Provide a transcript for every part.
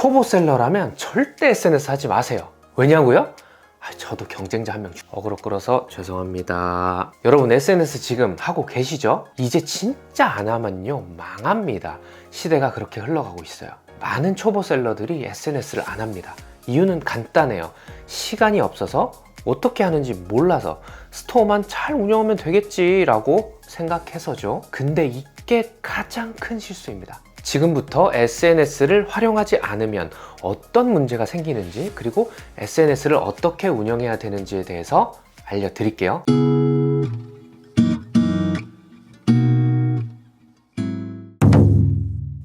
초보셀러라면 절대 SNS 하지 마세요. 왜냐고요? 저도 경쟁자 한 명 어그로 끌어서 죄송합니다. 여러분 SNS 지금 하고 계시죠? 이제 진짜 안 하면요 망합니다. 시대가 그렇게 흘러가고 있어요. 많은 초보셀러들이 SNS를 안 합니다. 이유는 간단해요. 시간이 없어서, 어떻게 하는지 몰라서, 스토어만 잘 운영하면 되겠지라고 생각해서죠. 근데 이게 가장 큰 실수입니다. 지금부터 SNS를 활용하지 않으면 어떤 문제가 생기는지, 그리고 SNS를 어떻게 운영해야 되는지에 대해서 알려드릴게요.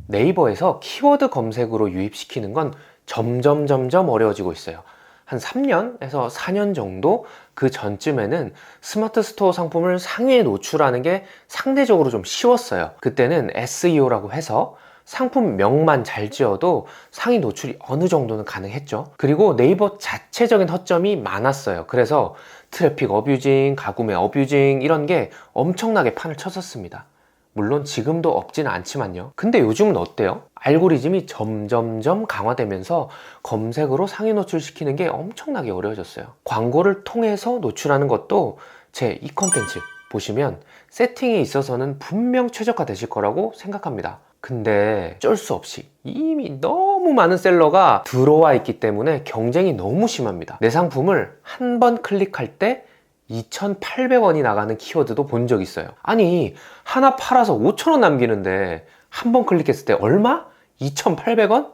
네이버에서 키워드 검색으로 유입시키는 건 점점 어려워지고 있어요. 한 3년에서 4년 정도 그 전쯤에는 스마트 스토어 상품을 상위에 노출하는 게 상대적으로 좀 쉬웠어요. 그때는 SEO라고 해서 상품명만 잘 지어도 상위 노출이 어느 정도는 가능했죠. 그리고 네이버 자체적인 허점이 많았어요. 그래서 트래픽 어뷰징, 가구매 어뷰징 이런 게 엄청나게 판을 쳤었습니다. 물론 지금도 없지는 않지만요. 근데 요즘은 어때요? 알고리즘이 점점 강화되면서 검색으로 상위 노출시키는 게 엄청나게 어려워졌어요. 광고를 통해서 노출하는 것도 제 이 컨텐츠 보시면 세팅에 있어서는 분명 최적화되실 거라고 생각합니다. 근데 어쩔 수 없이 이미 너무 많은 셀러가 들어와 있기 때문에 경쟁이 너무 심합니다. 내 상품을 한 번 클릭할 때 2,800원이 나가는 키워드도 본 적 있어요. 아니, 하나 팔아서 5,000원 남기는데 한 번 클릭했을 때 얼마? 2,800원?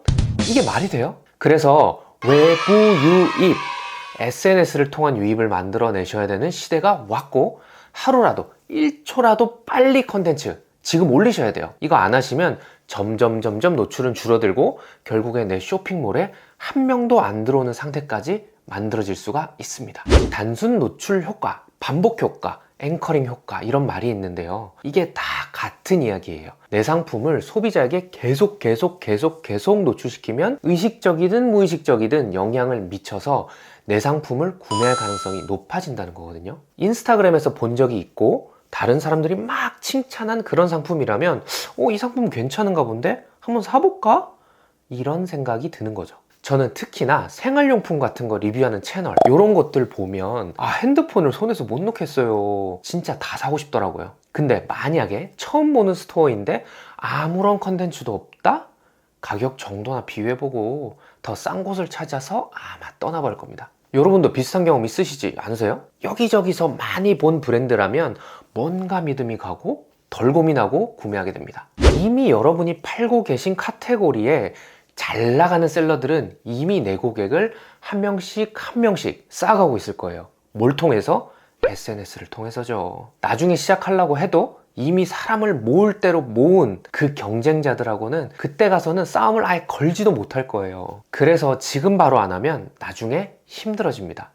이게 말이 돼요? 그래서 외부 유입, SNS를 통한 유입을 만들어내셔야 되는 시대가 왔고, 하루라도 1초라도 빨리 컨텐츠 지금 올리셔야 돼요. 이거 안 하시면 점점 노출은 줄어들고 결국에 내 쇼핑몰에 한 명도 안 들어오는 상태까지 만들어질 수가 있습니다. 단순 노출 효과, 반복 효과, 앵커링 효과 이런 말이 있는데요. 이게 다 같은 이야기예요. 내 상품을 소비자에게 계속 노출시키면 의식적이든 무의식적이든 영향을 미쳐서 내 상품을 구매할 가능성이 높아진다는 거거든요. 인스타그램에서 본 적이 있고 다른 사람들이 막 칭찬한 그런 상품이라면 이 상품 괜찮은가 본데? 한번 사볼까? 이런 생각이 드는 거죠. 저는 특히나 생활용품 같은 거 리뷰하는 채널 이런 것들 보면 핸드폰을 손에서 못 놓겠어요. 진짜 다 사고 싶더라고요. 근데 만약에 처음 보는 스토어인데 아무런 컨텐츠도 없다? 가격 정도나 비교해보고 더 싼 곳을 찾아서 아마 떠나버릴 겁니다. 여러분도 비슷한 경험 있으시지 않으세요? 여기저기서 많이 본 브랜드라면 뭔가 믿음이 가고 덜 고민하고 구매하게 됩니다. 이미 여러분이 팔고 계신 카테고리에 잘 나가는 셀러들은 이미 내 고객을 한 명씩 쌓아가고 있을 거예요. 뭘 통해서? SNS를 통해서죠. 나중에 시작하려고 해도 이미 사람을 모을 대로 모은 그 경쟁자들하고는 그때 가서는 싸움을 아예 걸지도 못할 거예요. 그래서 지금 바로 안 하면 나중에 힘들어집니다.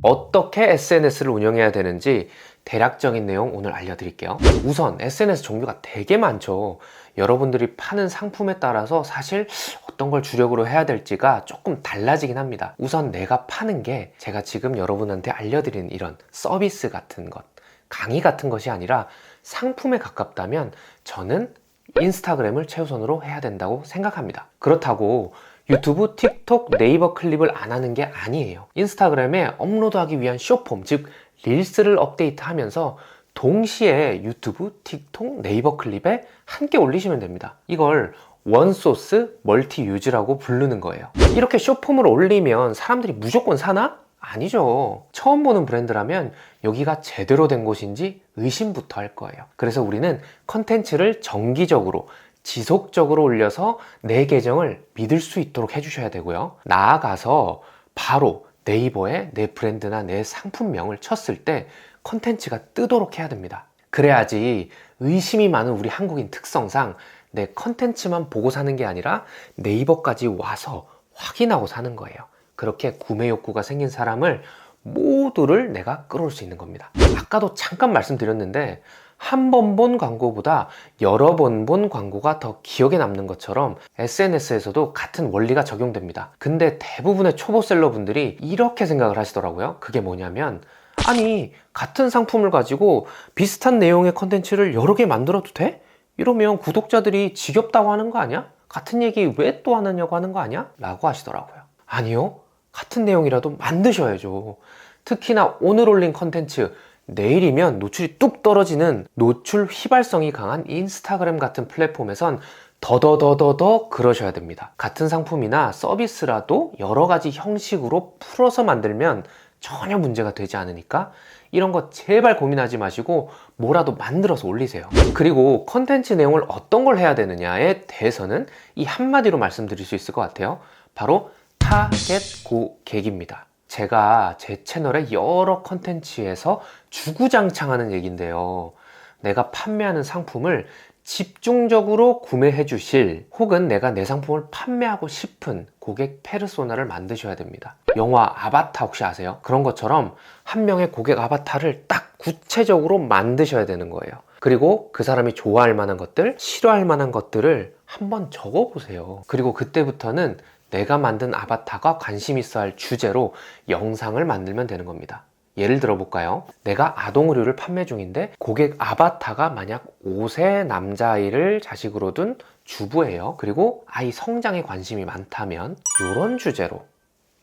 어떻게 SNS를 운영해야 되는지 대략적인 내용 오늘 알려드릴게요. 우선 SNS 종류가 되게 많죠. 여러분들이 파는 상품에 따라서 사실 어떤 걸 주력으로 해야 될지가 조금 달라지긴 합니다. 우선 내가 파는 게 제가 지금 여러분한테 알려드리는 이런 서비스 같은 것, 강의 같은 것이 아니라 상품에 가깝다면 저는 인스타그램을 최우선으로 해야 된다고 생각합니다. 그렇다고 유튜브, 틱톡, 네이버 클립을 안 하는 게 아니에요. 인스타그램에 업로드하기 위한 숏폼, 즉 릴스를 업데이트하면서 동시에 유튜브, 틱톡, 네이버 클립에 함께 올리시면 됩니다. 이걸 원소스 멀티 유즈라고 부르는 거예요. 이렇게 숏폼을 올리면 사람들이 무조건 사나? 아니죠. 처음 보는 브랜드라면 여기가 제대로 된 곳인지 의심부터 할 거예요. 그래서 우리는 컨텐츠를 정기적으로 지속적으로 올려서 내 계정을 믿을 수 있도록 해주셔야 되고요. 나아가서 바로 네이버에 내 브랜드나 내 상품명을 쳤을 때 컨텐츠가 뜨도록 해야 됩니다. 그래야지 의심이 많은 우리 한국인 특성상 내 컨텐츠만 보고 사는 게 아니라 네이버까지 와서 확인하고 사는 거예요. 그렇게 구매 욕구가 생긴 사람을 모두를 내가 끌어올 수 있는 겁니다. 아까도 잠깐 말씀드렸는데 한 번 본 광고보다 여러 번 본 광고가 더 기억에 남는 것처럼 SNS에서도 같은 원리가 적용됩니다. 근데 대부분의 초보셀러분들이 이렇게 생각을 하시더라고요. 그게 뭐냐면 아니 같은 상품을 가지고 비슷한 내용의 컨텐츠를 여러 개 만들어도 돼? 이러면 구독자들이 지겹다고 하는 거 아니야? 같은 얘기 왜 또 안 하냐고 하는 거 아니야? 라고 하시더라고요. 아니요, 같은 내용이라도 만드셔야죠. 특히나 오늘 올린 컨텐츠 내일이면 노출이 뚝 떨어지는 노출 휘발성이 강한 인스타그램 같은 플랫폼에선 더더더더더 그러셔야 됩니다. 같은 상품이나 서비스라도 여러 가지 형식으로 풀어서 만들면 전혀 문제가 되지 않으니까 이런 거 제발 고민하지 마시고 뭐라도 만들어서 올리세요. 그리고 컨텐츠 내용을 어떤 걸 해야 되느냐에 대해서는 이 한마디로 말씀드릴 수 있을 것 같아요. 바로 타겟 고객입니다. 제가 제 채널의 여러 컨텐츠에서 주구장창하는 얘기인데요. 내가 판매하는 상품을 집중적으로 구매해 주실 혹은 내가 내 상품을 판매하고 싶은 고객 페르소나를 만드셔야 됩니다. 영화 아바타 혹시 아세요? 그런 것처럼 한 명의 고객 아바타를 딱 구체적으로 만드셔야 되는 거예요. 그리고 그 사람이 좋아할 만한 것들, 싫어할 만한 것들을 한번 적어 보세요. 그리고 그때부터는 내가 만든 아바타가 관심 있어 할 주제로 영상을 만들면 되는 겁니다. 예를 들어 볼까요? 내가 아동의료를 판매 중인데 고객 아바타가 만약 5세 남자아이를 자식으로 둔 주부예요. 그리고 아이 성장에 관심이 많다면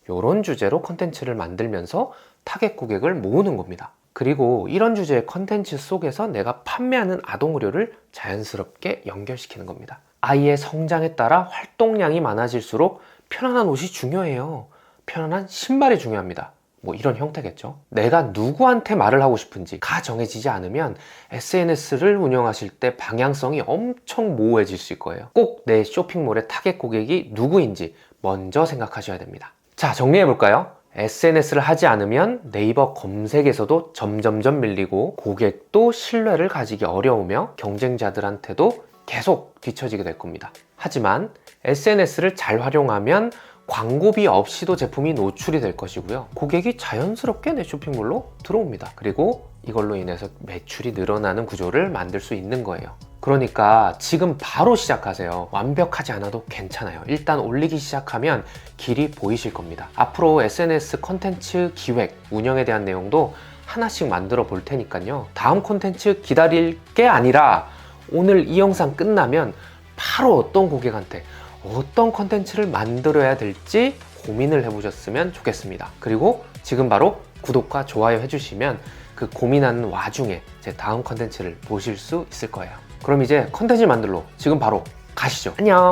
이런 주제로 컨텐츠를 만들면서 타겟 고객을 모으는 겁니다. 그리고 이런 주제의 컨텐츠 속에서 내가 판매하는 아동의료를 자연스럽게 연결시키는 겁니다. 아이의 성장에 따라 활동량이 많아질수록 편안한 옷이 중요해요. 편안한 신발이 중요합니다. 뭐 이런 형태겠죠. 내가 누구한테 말을 하고 싶은지가 정해지지 않으면 SNS를 운영하실 때 방향성이 엄청 모호해질 수 있을 거예요. 꼭 내 쇼핑몰의 타겟 고객이 누구인지 먼저 생각하셔야 됩니다. 자, 정리해볼까요? SNS를 하지 않으면 네이버 검색에서도 점점점 밀리고 고객도 신뢰를 가지기 어려우며 경쟁자들한테도 계속 뒤처지게 될 겁니다. 하지만 SNS를 잘 활용하면 광고비 없이도 제품이 노출이 될 것이고요. 고객이 자연스럽게 내 쇼핑몰로 들어옵니다. 그리고 이걸로 인해서 매출이 늘어나는 구조를 만들 수 있는 거예요. 그러니까 지금 바로 시작하세요. 완벽하지 않아도 괜찮아요. 일단 올리기 시작하면 길이 보이실 겁니다. 앞으로 SNS 컨텐츠 기획, 운영에 대한 내용도 하나씩 만들어 볼 테니까요. 다음 컨텐츠 기다릴 게 아니라 오늘 이 영상 끝나면 바로 어떤 고객한테 어떤 컨텐츠를 만들어야 될지 고민을 해보셨으면 좋겠습니다. 그리고 지금 바로 구독과 좋아요 해주시면 그 고민하는 와중에 제 다음 컨텐츠를 보실 수 있을 거예요. 그럼 이제 컨텐츠 만들러 지금 바로 가시죠. 안녕.